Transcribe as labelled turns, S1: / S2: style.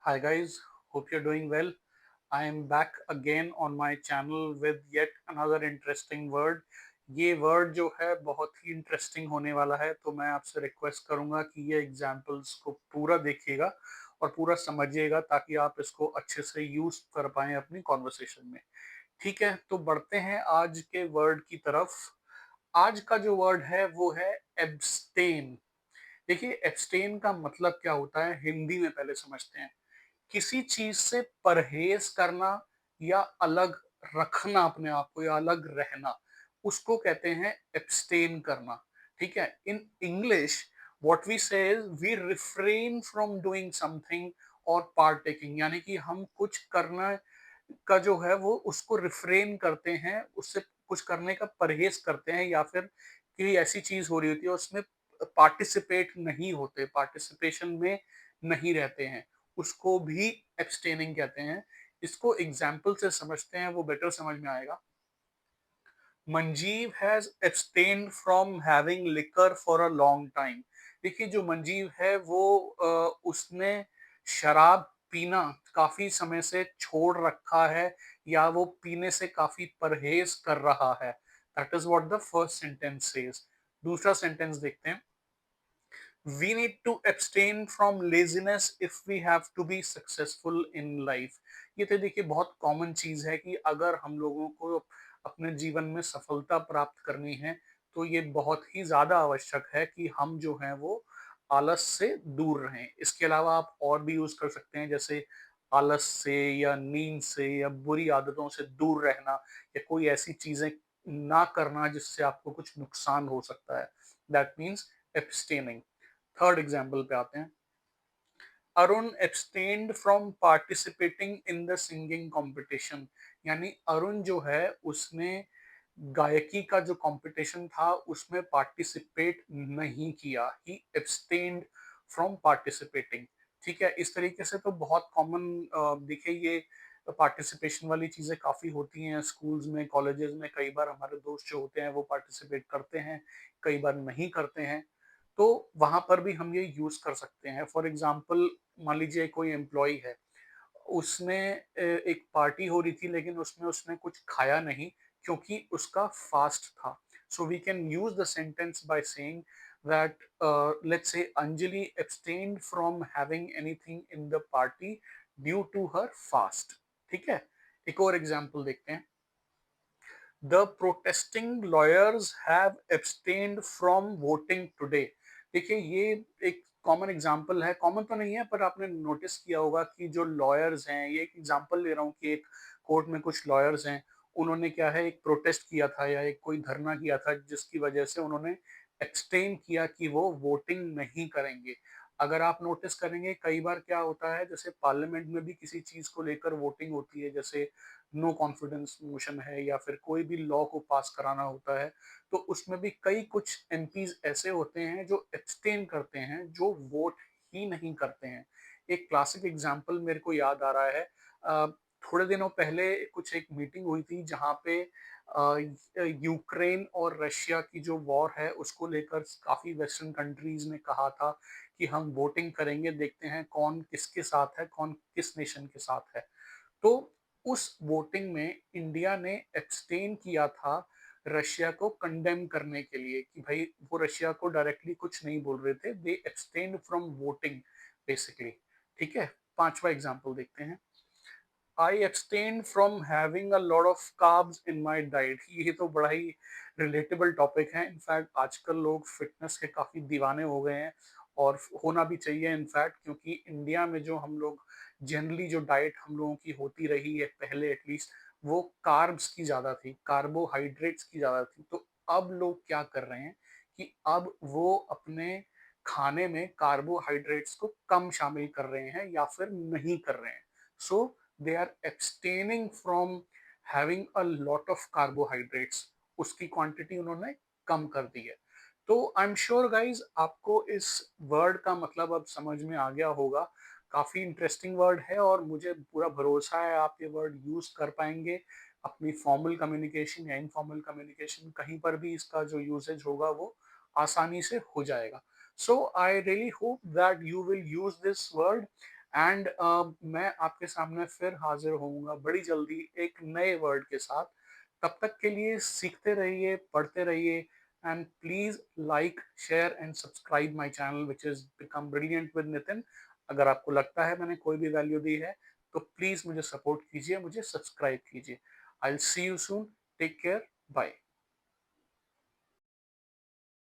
S1: Hi guys, hope you're doing well. I am back again on my channel with yet another interesting word. ये word जो है बहुत ही interesting होने वाला है, तो मैं आपसे रिक्वेस्ट करूंगा कि ये एग्जाम्पल्स को पूरा देखिएगा और पूरा समझिएगा ताकि आप इसको अच्छे से यूज कर पाएं अपनी कॉन्वर्सेशन में। ठीक है, तो बढ़ते हैं आज के वर्ड की तरफ। आज का जो वर्ड है वो है एब्स्टेन। देखिए, एब्स्टेन का मतलब क्या होता है हिंदी में पहले समझते हैं। किसी चीज से परहेज करना या अलग रखना अपने आप को या अलग रहना, उसको कहते हैं एब्सटेन करना। ठीक है, in English what we say is we refrain from doing something और पार्टेकिंग, यानी कि हम कुछ करना का जो है वो उसको रिफ्रेन करते हैं, उससे कुछ करने का परहेज करते हैं, या फिर कोई ऐसी चीज हो रही होती है उसमें पार्टिसिपेट नहीं होते, पार्टिसिपेशन में नहीं रहते हैं, उसको भी एब्स्टेनिंग कहते हैं। इसको एग्जाम्पल से समझते हैं, वो बेटर समझ में आएगा। Manjeev has abstained from having liquor for a long time. देखिए, जो मंजीव है वो उसने शराब पीना काफी समय से छोड़ रखा है, या वो पीने से काफी परहेज कर रहा है। That is what the first sentence says. दूसरा सेंटेंस देखते हैं। We need to abstain from laziness if we have to be successful in life। ये तो देखिए बहुत कॉमन चीज है कि अगर हम लोगों को अपने जीवन में सफलता प्राप्त करनी है, तो ये बहुत ही ज्यादा आवश्यक है कि हम जो हैं वो आलस से दूर रहें। इसके अलावा आप और भी यूज कर सकते हैं, जैसे आलस से या नींद से या बुरी आदतों से दूर रहना, या कोई ऐसी चीजें ना करना जिससे आपको कुछ नुकसान हो सकता है। That means abstaining. Third example पे आते हैं। Arun abstained from participating in the singing competition. यानी अरुण जो है उसने गायकी का जो कंपटीशन था उसमें पार्टिसिपेट नहीं किया। ही एब्सटेन्ड फ्रॉम पार्टिसिपेटिंग। ठीक है, इस तरीके से तो बहुत कॉमन देखिए, ये पार्टिसिपेशन वाली चीजें काफी होती हैं स्कूल्स में, कॉलेजेस में। कई बार हमारे दोस्त जो होते हैं वो पार्टिसिपेट करते हैं, कई बार नहीं करते हैं, तो वहां पर भी हम ये यूज कर सकते हैं। फॉर एग्जाम्पल, मान लीजिए कोई एम्प्लॉय है, उसने एक पार्टी हो रही थी लेकिन उसमें उसने कुछ खाया नहीं क्योंकि उसका फास्ट था। So we can use the sentence by saying that let's say Anjali abstained from having anything in the party due to her fast. ठीक है, एक और एग्जांपल देखते हैं। The protesting lawyers have abstained from voting today. देखिए, ये एक common example है, कॉमन तो नहीं है पर आपने नोटिस किया होगा कि जो लॉयर्स हैं, ये एक एग्जांपल ले रहा हूँ कि एक कोर्ट में कुछ लॉयर्स हैं, उन्होंने क्या है एक प्रोटेस्ट किया था या एक कोई धरना किया था जिसकी वजह से उन्होंने एक्सटेन किया कि वो वोटिंग नहीं करेंगे। अगर आप नोटिस करेंगे कई बार क्या होता है, जैसे पार्लियामेंट में भी किसी चीज को लेकर वोटिंग होती है, जैसे नो कॉन्फिडेंस मोशन है या फिर कोई भी लॉ को पास कराना होता है, तो उसमें भी कई कुछ एमपीज ऐसे होते हैं जो एब्सटेन करते हैं, जो वोट ही नहीं करते हैं। एक क्लासिक एग्जांपल मेरे को याद आ रहा है। अ, थोड़े दिनों पहले कुछ एक मीटिंग हुई थी जहां पे यूक्रेन और रशिया की जो वॉर है उसको लेकर काफी वेस्टर्न कंट्रीज ने कहा था कि हम वोटिंग करेंगे, देखते हैं कौन किसके साथ है, कौन किस नेशन के साथ है। तो उस वोटिंग में इंडिया ने एब्सटेन किया था रशिया को कंडेम करने के लिए, कि भाई वो रशिया को डायरेक्टली कुछ नहीं बोल रहे थे, they abstain from voting basically. ठीक है, पांचवा एग्जांपल देखते हैं। I abstain from having a lot of carbs in my diet. ये तो बड़ा ही रिलेटेबल टॉपिक है। इनफैक्ट आजकल लोग फिटनेस के काफी दीवाने हो गए हैं, और होना भी चाहिए इनफैक्ट, क्योंकि इंडिया में जो हम लोग जनरली जो डाइट हम लोगों की होती रही है पहले एटलीस्ट, वो कार्ब्स की ज्यादा थी, कार्बोहाइड्रेट्स की ज्यादा थी। तो अब लोग क्या कर रहे हैं कि अब वो अपने खाने में कार्बोहाइड्रेट्स को कम शामिल कर रहे हैं या फिर नहीं कर रहे हैं। So they are abstaining from having a lot of carbohydrates. उसकी क्वांटिटी उन्होंने कम कर दी है। तो आई एम श्योर गाइज आपको इस वर्ड का मतलब अब समझ में आ गया होगा। काफी इंटरेस्टिंग वर्ड है और मुझे पूरा भरोसा है आप ये वर्ड यूज कर पाएंगे अपनी फॉर्मल कम्युनिकेशन या इनफॉर्मल कम्युनिकेशन, कहीं पर भी इसका जो यूसेज होगा वो आसानी से हो जाएगा। So I really hope that you will use this word and मैं आपके सामने फिर हाज़िर होऊँगा बड़ी जल्दी एक नए वर्ड के साथ। तब तक के लिए सीखते रहिए, पढ़ते रहिए and please like, share and subscribe my channel which is become brilliant with Nitin. अगर आपको लगता है मैंने कोई भी वैल्यू दी है, तो प्लीज़ मुझे सपोर्ट कीजिए, मुझे सब्सक्राइब कीजिए। I will see you soon, take care, bye.